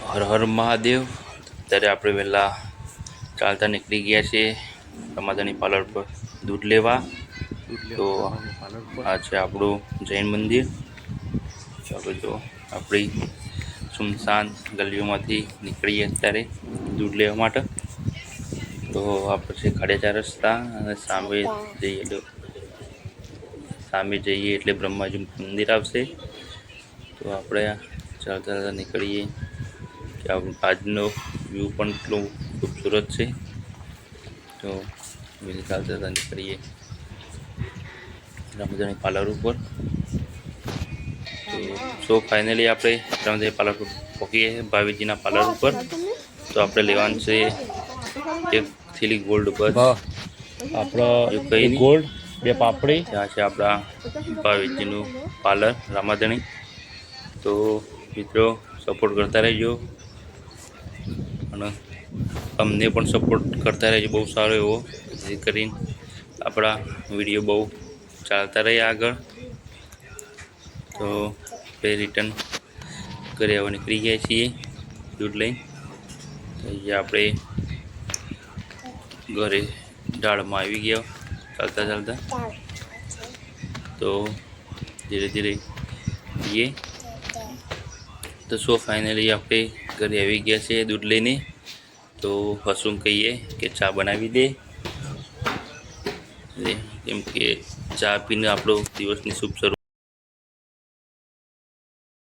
હર હર મહાદેવ। અત્યારે આપણે વહેલા ચાલતા નીકળી ગયા છીએ રમાદાની પાર્લર પર દૂધ લેવા। તો આ છે આપણું જૈન મંદિર। ચાલો જો આપણી સુમસાન ગલીઓમાંથી નીકળીએ અત્યારે દૂધ લેવા માટે। તો આ પછી ખાડિયા રસ્તા અને સામે જઈએ એટલે બ્રહ્માજી મંદિર આવશે। તો આપણે ચાલતા ચાલતા નીકળીએ કે આજનો વ્યૂ પણ એટલો ખૂબસૂરત છે। તો ચાલતા ચાલતા નીકળીએ રમાદાની પાર્લર ઉપર। તો ફાઇનલી આપણે રમાદાની પાર્લર પર પહોંચીએ ભાવિજીના પાર્લર ઉપર। તો આપણે લેવાનું છે એક થેલી ગોલ્ડ બસ આપણો કઈ ગોલ્ડ બે પાપડી। ત્યાં છે આપણા ભાવિજીનું પાર્લર રામાધણી। તો મિત્રો સપોર્ટ કરતા રહેજો અને અમને પણ સપોર્ટ કરતા રહેજો બહુ સારો એવો, જેથી કરીને આપણા વિડીયો બહુ ચાલતા રહે આગળ। તો આપણે રિટર્ન ઘરે હવે નીકળી ગયા છીએ દૂધ લઈને। તો અહીંયા આપણે ઘરે ઢાળમાં આવી ગયા ચાલતા ચાલતા। તો ધીરે ધીરે જઈએ। તો ફાઇનલી આપણે ઘરે આવી ગયા છે દૂધ લઈને। તો હસું કહીએ કે ચા બનાવી દે, કેમ કે ચા પીને આપણો દિવસની શુભ શરૂઆત